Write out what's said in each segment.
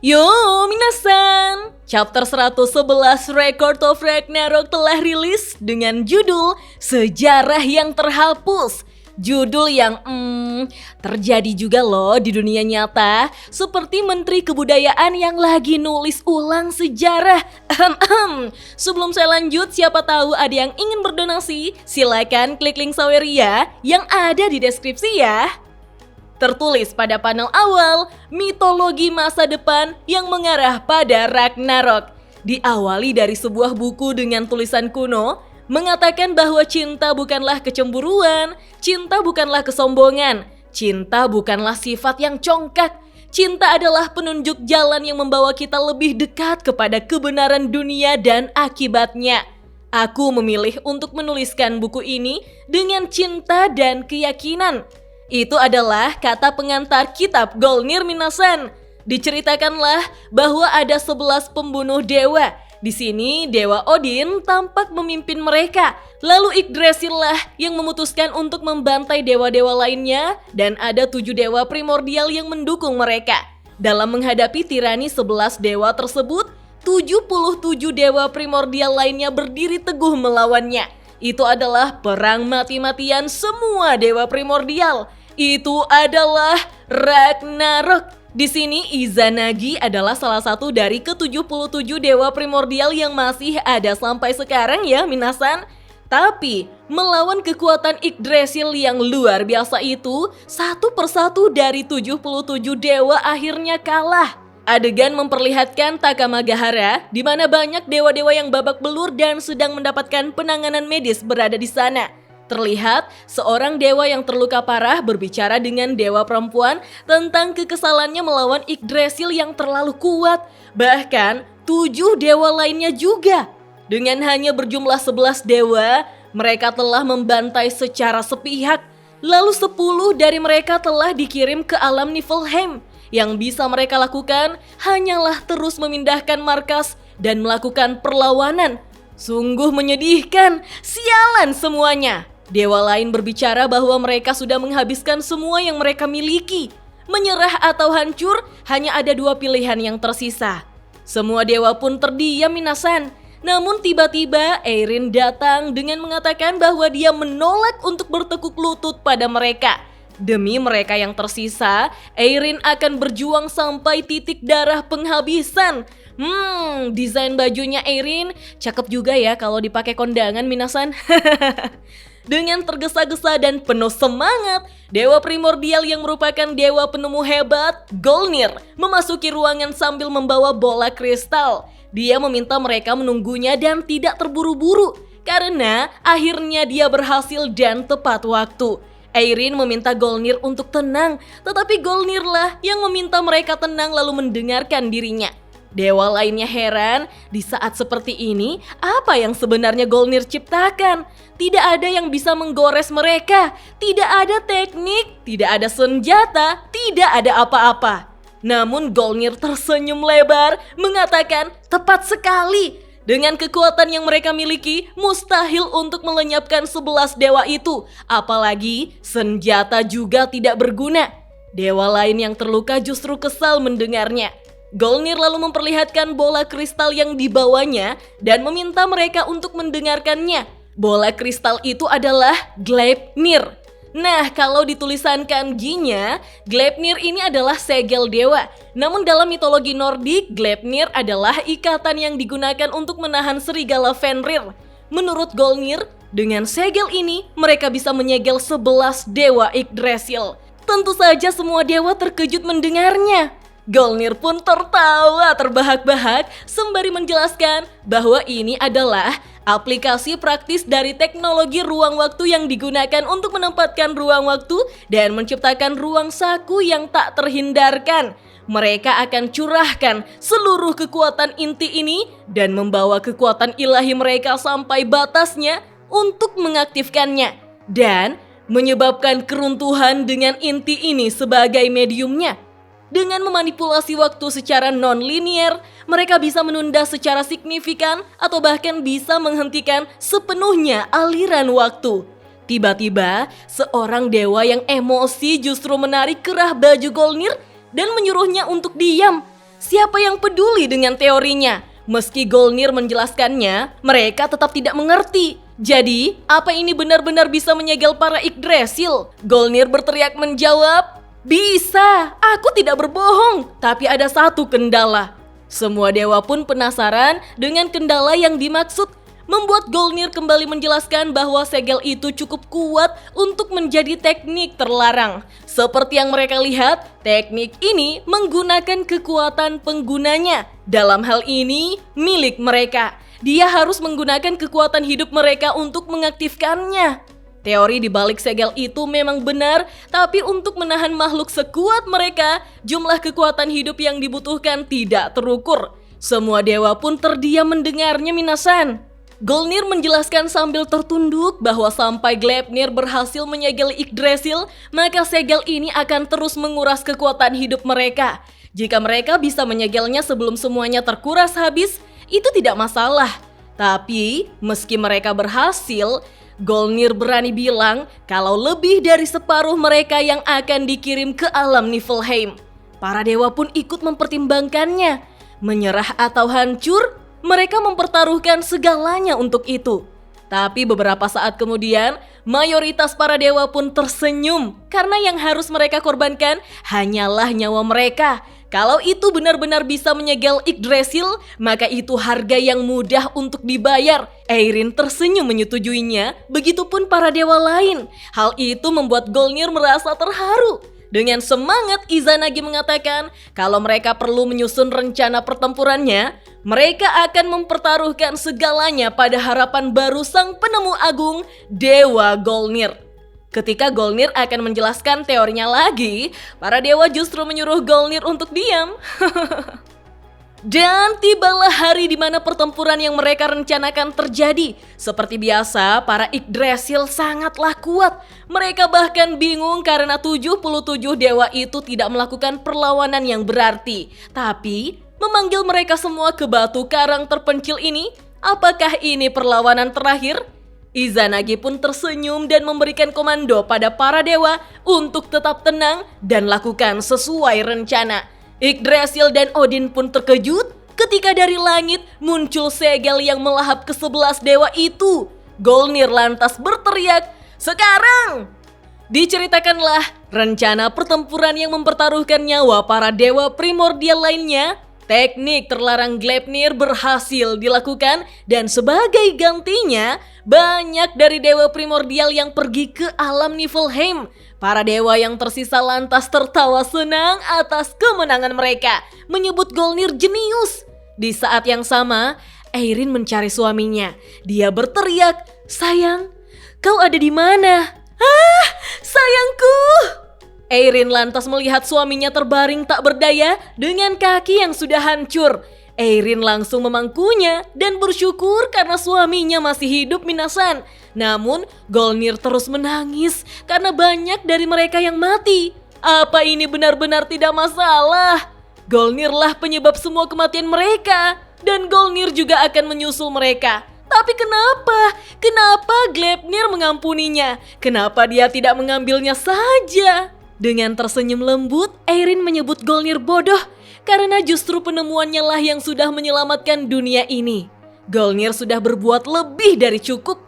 Yo, minasan! Chapter 111 Record of Ragnarok telah rilis dengan judul Sejarah yang Terhapus. Judul yang terjadi juga loh di dunia nyata, seperti Menteri Kebudayaan yang lagi nulis ulang sejarah. Sebelum saya lanjut, siapa tahu ada yang ingin berdonasi, silakan klik link Saweria yang ada di deskripsi ya. Tertulis pada panel awal, mitologi masa depan yang mengarah pada Ragnarok. Diawali dari sebuah buku dengan tulisan kuno, mengatakan bahwa cinta bukanlah kecemburuan, cinta bukanlah kesombongan, cinta bukanlah sifat yang congkak. Cinta adalah penunjuk jalan yang membawa kita lebih dekat kepada kebenaran dunia dan akibatnya. Aku memilih untuk menuliskan buku ini dengan cinta dan keyakinan. Itu adalah kata pengantar kitab Golnir minasan. Diceritakanlah bahwa ada 11 pembunuh dewa. Di sini Dewa Odin tampak memimpin mereka. Lalu Yggdrasil lah yang memutuskan untuk membantai dewa-dewa lainnya, dan ada 7 dewa primordial yang mendukung mereka. Dalam menghadapi tirani 11 dewa tersebut, 77 dewa primordial lainnya berdiri teguh melawannya. Itu adalah perang mati-matian semua dewa primordial. Itu adalah Ragnarok. Di sini Izanagi adalah salah satu dari ke-77 dewa primordial yang masih ada sampai sekarang ya minasan. Tapi melawan kekuatan Yggdrasil yang luar biasa itu, satu persatu dari 77 dewa akhirnya kalah. Adegan memperlihatkan Takamagahara di mana banyak dewa-dewa yang babak belur dan sedang mendapatkan penanganan medis berada di sana. Terlihat seorang dewa yang terluka parah berbicara dengan dewa perempuan tentang kekesalannya melawan Yggdrasil yang terlalu kuat. Bahkan 7 dewa lainnya juga. Dengan hanya berjumlah 11 dewa, mereka telah membantai secara sepihak. Lalu 10 dari mereka telah dikirim ke alam Niflheim. Yang bisa mereka lakukan hanyalah terus memindahkan markas dan melakukan perlawanan. Sungguh menyedihkan, sialan semuanya. Dewa lain berbicara bahwa mereka sudah menghabiskan semua yang mereka miliki. Menyerah atau hancur, hanya ada 2 pilihan yang tersisa. Semua dewa pun terdiam minasan. Namun tiba-tiba Eirin datang dengan mengatakan bahwa dia menolak untuk bertekuk lutut pada mereka. Demi mereka yang tersisa, Eirin akan berjuang sampai titik darah penghabisan. Desain bajunya Eirin cakep juga ya kalau dipakai kondangan minasan. Dengan tergesa-gesa dan penuh semangat, dewa primordial yang merupakan dewa penemu hebat, Golnir, memasuki ruangan sambil membawa bola kristal. Dia meminta mereka menunggunya dan tidak terburu-buru, karena akhirnya dia berhasil dan tepat waktu. Eirin meminta Golnir untuk tenang, tetapi Golnir lah yang meminta mereka tenang lalu mendengarkan dirinya. Dewa lainnya heran, di saat seperti ini, apa yang sebenarnya Golnir ciptakan? Tidak ada yang bisa menggores mereka, tidak ada teknik, tidak ada senjata, tidak ada apa-apa. Namun Golnir tersenyum lebar, mengatakan tepat sekali. Dengan kekuatan yang mereka miliki, mustahil untuk melenyapkan 11 dewa itu. Apalagi senjata juga tidak berguna. Dewa lain yang terluka justru kesal mendengarnya. Golnir lalu memperlihatkan bola kristal yang dibawanya dan meminta mereka untuk mendengarkannya. Bola kristal itu adalah Gleipnir. Nah, kalau ditulisan kanjinya, Gleipnir ini adalah segel dewa. Namun dalam mitologi Nordik, Gleipnir adalah ikatan yang digunakan untuk menahan serigala Fenrir. Menurut Golnir, dengan segel ini mereka bisa menyegel 11 dewa Yggdrasil. Tentu saja semua dewa terkejut mendengarnya. Golnir pun tertawa terbahak-bahak sembari menjelaskan bahwa ini adalah aplikasi praktis dari teknologi ruang waktu yang digunakan untuk menempatkan ruang waktu dan menciptakan ruang saku yang tak terhindarkan. Mereka akan curahkan seluruh kekuatan inti ini dan membawa kekuatan ilahi mereka sampai batasnya untuk mengaktifkannya dan menyebabkan keruntuhan dengan inti ini sebagai mediumnya. Dengan memanipulasi waktu secara non-linier, mereka bisa menunda secara signifikan atau bahkan bisa menghentikan sepenuhnya aliran waktu. Tiba-tiba, seorang dewa yang emosi justru menarik kerah baju Golnir dan menyuruhnya untuk diam. Siapa yang peduli dengan teorinya? Meski Golnir menjelaskannya, mereka tetap tidak mengerti. Jadi, apa ini benar-benar bisa menyegel para Yggdrasil? Golnir berteriak menjawab, "Bisa, aku tidak berbohong, tapi ada satu kendala." Semua dewa pun penasaran dengan kendala yang dimaksud, membuat Golnir kembali menjelaskan bahwa segel itu cukup kuat untuk menjadi teknik terlarang. Seperti yang mereka lihat, teknik ini menggunakan kekuatan penggunanya. Dalam hal ini, milik mereka. Dia harus menggunakan kekuatan hidup mereka untuk mengaktifkannya. Teori di balik segel itu memang benar, tapi untuk menahan makhluk sekuat mereka, jumlah kekuatan hidup yang dibutuhkan tidak terukur. Semua dewa pun terdiam mendengarnya, Minasan. Golnir menjelaskan sambil tertunduk bahwa sampai Gleipnir berhasil menyegel Yggdrasil, maka segel ini akan terus menguras kekuatan hidup mereka. Jika mereka bisa menyegelnya sebelum semuanya terkuras habis, itu tidak masalah. Tapi, meski mereka berhasil, Golnir berani bilang kalau lebih dari separuh mereka yang akan dikirim ke alam Niflheim. Para dewa pun ikut mempertimbangkannya. Menyerah atau hancur, mereka mempertaruhkan segalanya untuk itu. Tapi beberapa saat kemudian, mayoritas para dewa pun tersenyum karena yang harus mereka korbankan hanyalah nyawa mereka. Kalau itu benar-benar bisa menyegel Yggdrasil, maka itu harga yang mudah untuk dibayar. Eirin tersenyum menyetujuinya, begitupun para dewa lain. Hal itu membuat Golnir merasa terharu. Dengan semangat, Izanagi mengatakan kalau mereka perlu menyusun rencana pertempurannya, mereka akan mempertaruhkan segalanya pada harapan baru sang penemu agung, Dewa Golnir. Ketika Golnir akan menjelaskan teorinya lagi, para dewa justru menyuruh Golnir untuk diam. Dan tibalah hari di mana pertempuran yang mereka rencanakan terjadi. Seperti biasa, para Yggdrasil sangatlah kuat. Mereka bahkan bingung karena 77 dewa itu tidak melakukan perlawanan yang berarti. Tapi, memanggil mereka semua ke batu karang terpencil ini, apakah ini perlawanan terakhir? Izanagi pun tersenyum dan memberikan komando pada para dewa untuk tetap tenang dan lakukan sesuai rencana. Yggdrasil dan Odin pun terkejut ketika dari langit muncul segel yang melahap ke-11 dewa itu. Golnir lantas berteriak, "Sekarang!" Diceritakanlah rencana pertempuran yang mempertaruhkan nyawa para dewa primordial lainnya. Teknik terlarang Gleipnir berhasil dilakukan dan sebagai gantinya banyak dari dewa primordial yang pergi ke alam Niflheim. Para dewa yang tersisa lantas tertawa senang atas kemenangan mereka, menyebut Golnir jenius. Di saat yang sama, Eirin mencari suaminya. Dia berteriak, "Sayang, kau ada di mana?" "Ah, sayangku!" Eirin lantas melihat suaminya terbaring tak berdaya dengan kaki yang sudah hancur. Eirin langsung memangkunya dan bersyukur karena suaminya masih hidup, Minasan. Namun Golnir terus menangis karena banyak dari mereka yang mati. Apa ini benar-benar tidak masalah? Golnirlah penyebab semua kematian mereka, dan Golnir juga akan menyusul mereka. Tapi kenapa? Kenapa Gleipnir mengampuninya? Kenapa dia tidak mengambilnya saja? Dengan tersenyum lembut, Eirin menyebut Golnir bodoh karena justru penemuannya lah yang sudah menyelamatkan dunia ini. Golnir sudah berbuat lebih dari cukup.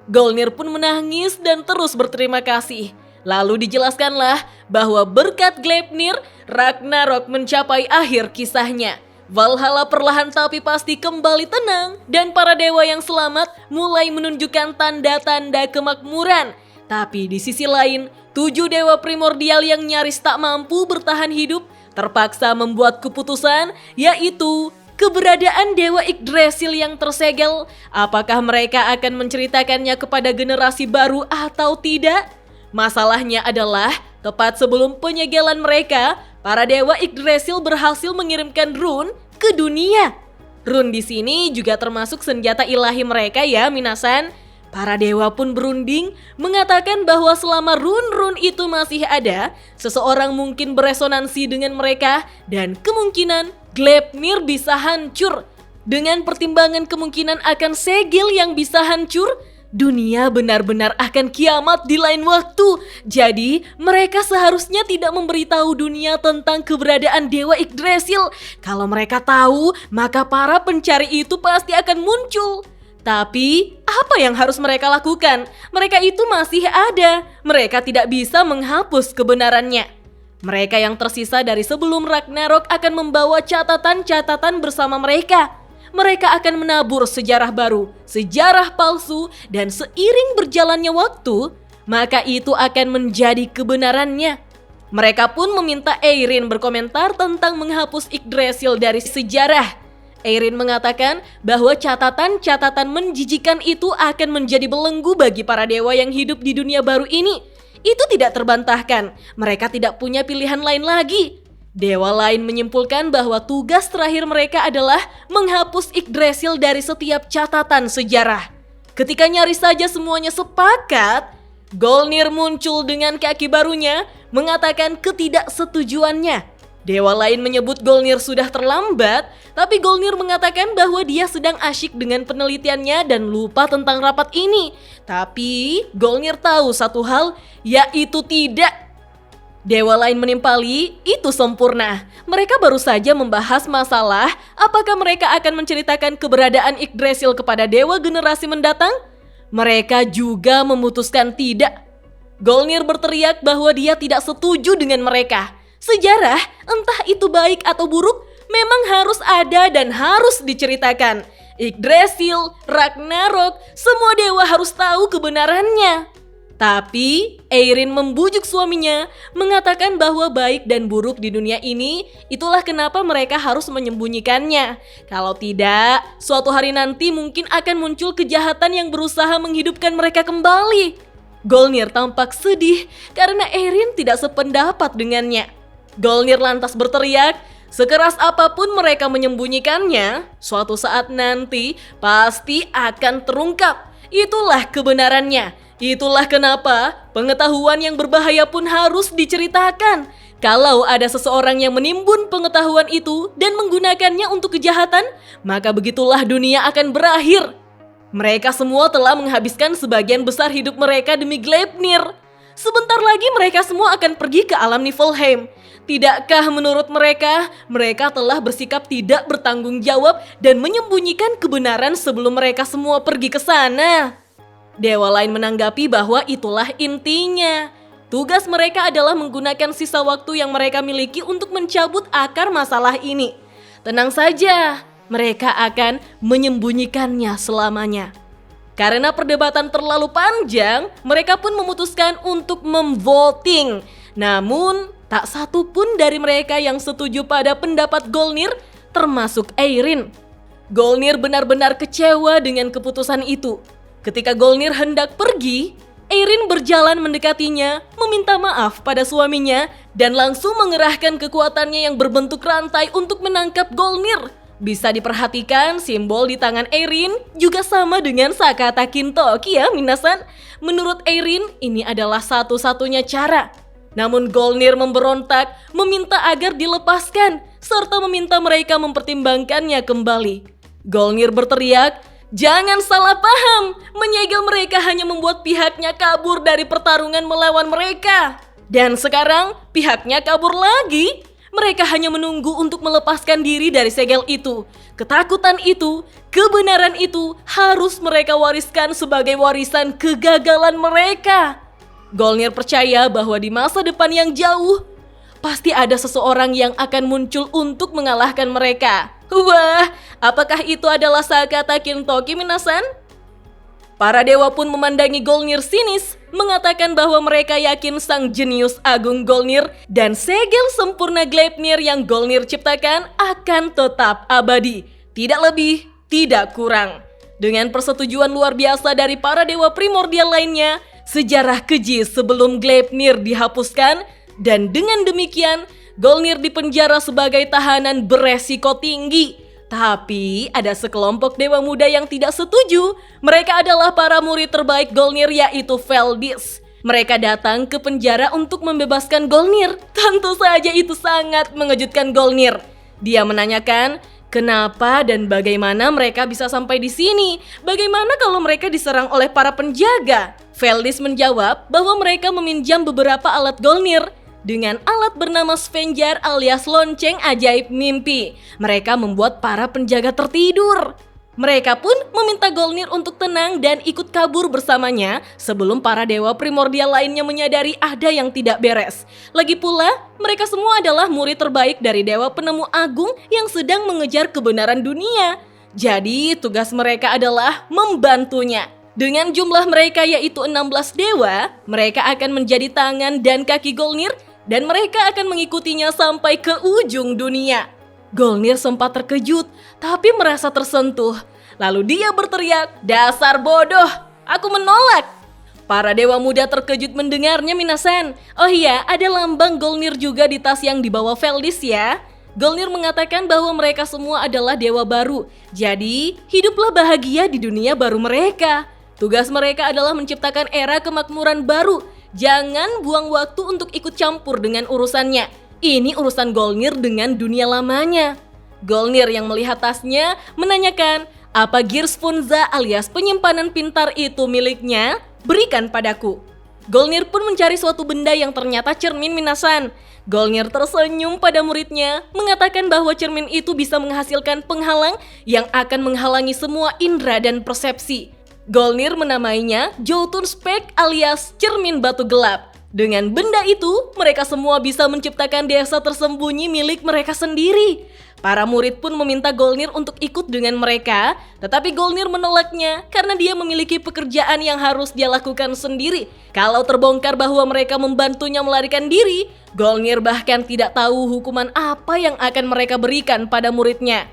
Golnir pun menangis dan terus berterima kasih. Lalu dijelaskanlah bahwa berkat Gleipnir, Ragnarok mencapai akhir kisahnya. Valhalla perlahan tapi pasti kembali tenang dan para dewa yang selamat mulai menunjukkan tanda-tanda kemakmuran. Tapi di sisi lain, 7 dewa primordial yang nyaris tak mampu bertahan hidup terpaksa membuat keputusan, yaitu keberadaan Dewa Yggdrasil yang tersegel. Apakah mereka akan menceritakannya kepada generasi baru atau tidak? Masalahnya adalah tepat sebelum penyegelan mereka, para Dewa Yggdrasil berhasil mengirimkan rune ke dunia. Rune di sini juga termasuk senjata ilahi mereka ya, Minasan. Para dewa pun berunding mengatakan bahwa selama rune-rune itu masih ada, seseorang mungkin beresonansi dengan mereka dan kemungkinan Gleipnir bisa hancur. Dengan pertimbangan kemungkinan akan segel yang bisa hancur, Dunia benar-benar akan kiamat di lain waktu. Jadi, mereka seharusnya tidak memberitahu dunia tentang keberadaan Dewa Yggdrasil. Kalau mereka tahu, maka para pencari itu pasti akan muncul. Tapi, apa yang harus mereka lakukan? Mereka itu masih ada. Mereka tidak bisa menghapus kebenarannya. Mereka yang tersisa dari sebelum Ragnarok akan membawa catatan-catatan bersama mereka. Mereka akan menabur sejarah baru, sejarah palsu, dan seiring berjalannya waktu, maka itu akan menjadi kebenarannya. Mereka pun meminta Eirin berkomentar tentang menghapus Yggdrasil dari sejarah. Eirin mengatakan bahwa catatan-catatan menjijikan itu akan menjadi belenggu bagi para dewa yang hidup di dunia baru ini. Itu tidak terbantahkan, mereka tidak punya pilihan lain lagi. Dewa lain menyimpulkan bahwa tugas terakhir mereka adalah menghapus Yggdrasil dari setiap catatan sejarah. Ketika nyaris saja semuanya sepakat, Golnir muncul dengan kaki barunya mengatakan ketidaksetujuannya. Dewa lain menyebut Golnir sudah terlambat, tapi Golnir mengatakan bahwa dia sedang asyik dengan penelitiannya dan lupa tentang rapat ini. Tapi Golnir tahu satu hal, yaitu tidak. Dewa lain menimpali, itu sempurna. Mereka baru saja membahas masalah apakah mereka akan menceritakan keberadaan Yggdrasil kepada dewa generasi mendatang. Mereka juga memutuskan tidak. Golnir berteriak bahwa dia tidak setuju dengan mereka. Sejarah, entah itu baik atau buruk, memang harus ada dan harus diceritakan. Yggdrasil, Ragnarok, semua dewa harus tahu kebenarannya. Tapi Eirin membujuk suaminya, mengatakan bahwa baik dan buruk di dunia ini, itulah kenapa mereka harus menyembunyikannya. Kalau tidak, suatu hari nanti mungkin akan muncul kejahatan yang berusaha menghidupkan mereka kembali. Golnir tampak sedih karena Eirin tidak sependapat dengannya. Golnir lantas berteriak, sekeras apapun mereka menyembunyikannya, suatu saat nanti pasti akan terungkap. Itulah kebenarannya. Itulah kenapa pengetahuan yang berbahaya pun harus diceritakan. Kalau ada seseorang yang menimbun pengetahuan itu dan menggunakannya untuk kejahatan, maka begitulah dunia akan berakhir. Mereka semua telah menghabiskan sebagian besar hidup mereka demi Gleipnir. Sebentar lagi mereka semua akan pergi ke alam Niflheim. Tidakkah menurut mereka, mereka telah bersikap tidak bertanggung jawab dan menyembunyikan kebenaran sebelum mereka semua pergi ke sana? Dewa lain menanggapi bahwa itulah intinya. Tugas mereka adalah menggunakan sisa waktu yang mereka miliki untuk mencabut akar masalah ini. Tenang saja, mereka akan menyembunyikannya selamanya. Karena perdebatan terlalu panjang, mereka pun memutuskan untuk memvoting. Namun, tak satu pun dari mereka yang setuju pada pendapat Golnir, termasuk Eirin. Golnir benar-benar kecewa dengan keputusan itu. Ketika Golnir hendak pergi, Eirin berjalan mendekatinya, meminta maaf pada suaminya, dan langsung mengerahkan kekuatannya yang berbentuk rantai untuk menangkap Golnir. Bisa diperhatikan, simbol di tangan Eirin juga sama dengan Sakata Kintoki ya minasan. Menurut Eirin, ini adalah satu-satunya cara. Namun Golnir memberontak, meminta agar dilepaskan, serta meminta mereka mempertimbangkannya kembali. Golnir berteriak, jangan salah paham, menyegel mereka hanya membuat pihaknya kabur dari pertarungan melawan mereka. Dan sekarang pihaknya kabur lagi. Mereka hanya menunggu untuk melepaskan diri dari segel itu. Ketakutan itu, kebenaran itu harus mereka wariskan sebagai warisan kegagalan mereka. Golnir percaya bahwa di masa depan yang jauh, pasti ada seseorang yang akan muncul untuk mengalahkan mereka. Wah, apakah itu adalah Sakata Kintoki minasan? Para dewa pun memandangi Golnir sinis, mengatakan bahwa mereka yakin sang jenius agung Golnir dan segel sempurna Gleipnir yang Golnir ciptakan akan tetap abadi. Tidak lebih, tidak kurang. Dengan persetujuan luar biasa dari para dewa primordial lainnya, sejarah keji sebelum Gleipnir dihapuskan, dan dengan demikian Golnir dipenjara sebagai tahanan beresiko tinggi. Tapi ada sekelompok dewa muda yang tidak setuju. Mereka adalah para murid terbaik Golnir, yaitu Veldis. Mereka datang ke penjara untuk membebaskan Golnir. Tentu saja itu sangat mengejutkan Golnir. Dia menanyakan, Kenapa dan bagaimana mereka bisa sampai di sini? Bagaimana kalau mereka diserang oleh para penjaga? Veldis menjawab bahwa mereka meminjam beberapa alat Golnir. Dengan alat bernama Svenjar alias lonceng ajaib mimpi, mereka membuat para penjaga tertidur. Mereka pun meminta Golnir untuk tenang dan ikut kabur bersamanya sebelum para dewa primordial lainnya menyadari ada yang tidak beres. Lagi pula, mereka semua adalah murid terbaik dari dewa penemu agung yang sedang mengejar kebenaran dunia. Jadi, tugas mereka adalah membantunya. Dengan jumlah mereka yaitu 16 dewa, mereka akan menjadi tangan dan kaki Golnir dan mereka akan mengikutinya sampai ke ujung dunia. Golnir sempat terkejut, tapi merasa tersentuh. Lalu dia berteriak, "Dasar bodoh, aku menolak!" Para dewa muda terkejut mendengarnya, Minasan. Oh iya, ada lambang Golnir juga di tas yang dibawa Veldis ya. Golnir mengatakan bahwa mereka semua adalah dewa baru. Jadi, hiduplah bahagia di dunia baru mereka. Tugas mereka adalah menciptakan era kemakmuran baru. Jangan buang waktu untuk ikut campur dengan urusannya. Ini urusan Golnir dengan dunia lamanya. Golnir yang melihat tasnya menanyakan, "Apa Girsfunza alias penyimpanan pintar itu miliknya? Berikan padaku." Golnir pun mencari suatu benda yang ternyata cermin, Minasan. Golnir tersenyum pada muridnya, mengatakan bahwa cermin itu bisa menghasilkan penghalang yang akan menghalangi semua indera dan persepsi. Golnir menamainya Jotun Spek alias cermin batu gelap. Dengan benda itu, mereka semua bisa menciptakan desa tersembunyi milik mereka sendiri. Para murid pun meminta Golnir untuk ikut dengan mereka, tetapi Golnir menolaknya karena dia memiliki pekerjaan yang harus dia lakukan sendiri. Kalau terbongkar bahwa mereka membantunya melarikan diri, Golnir bahkan tidak tahu hukuman apa yang akan mereka berikan pada muridnya.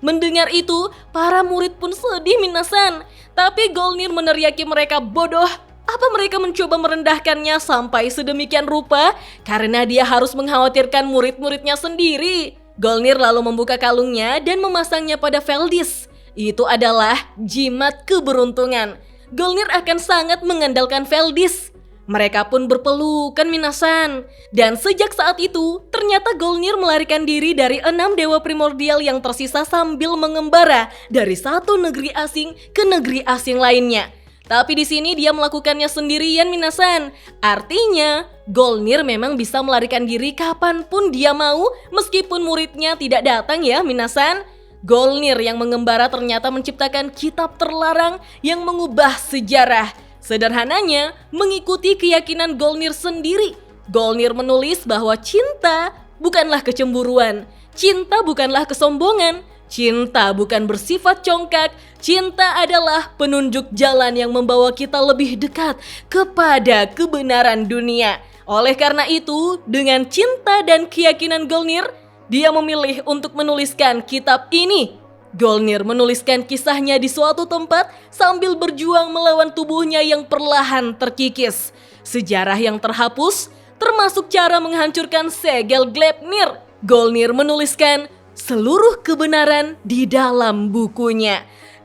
Mendengar itu, para murid pun sedih, Minasan. Tapi Golnir meneriaki mereka bodoh. Apa mereka mencoba merendahkannya sampai sedemikian rupa karena dia harus mengkhawatirkan murid-muridnya sendiri? Golnir lalu membuka kalungnya dan memasangnya pada Veldis. Itu adalah jimat keberuntungan. Golnir akan sangat mengandalkan Veldis. Mereka pun berpelukan, Minasan. Dan sejak saat itu, ternyata Golnir melarikan diri dari 6 dewa primordial yang tersisa sambil mengembara dari satu negeri asing ke negeri asing lainnya. Tapi di sini dia melakukannya sendirian, Minasan. Artinya, Golnir memang bisa melarikan diri kapanpun dia mau meskipun muridnya tidak datang ya, Minasan. Golnir yang mengembara ternyata menciptakan kitab terlarang yang mengubah sejarah. Sederhananya, mengikuti keyakinan Golnir sendiri. Golnir menulis bahwa cinta bukanlah kecemburuan, cinta bukanlah kesombongan, cinta bukan bersifat congkak, cinta adalah penunjuk jalan yang membawa kita lebih dekat kepada kebenaran dunia. Oleh karena itu, dengan cinta dan keyakinan Golnir, dia memilih untuk menuliskan kitab ini. Golnir menuliskan kisahnya di suatu tempat sambil berjuang melawan tubuhnya yang perlahan terkikis. Sejarah yang terhapus, termasuk cara menghancurkan segel Gleipnir. Golnir menuliskan seluruh kebenaran di dalam bukunya.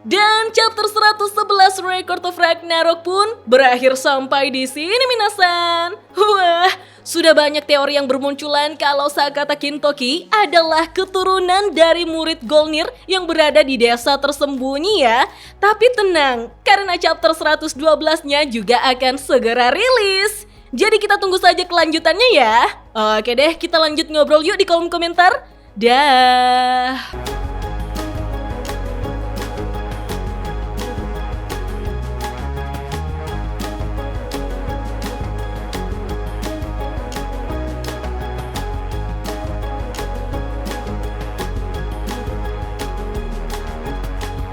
Dan chapter 111 Record of Ragnarok pun berakhir sampai di sini, Minasan. Wah, sudah banyak teori yang bermunculan kalau Sakata Kintoki adalah keturunan dari murid Golnir yang berada di desa tersembunyi ya. Tapi tenang, karena chapter 112-nya juga akan segera rilis. Jadi kita tunggu saja kelanjutannya ya. Oke deh, kita lanjut ngobrol yuk di kolom komentar. Dah.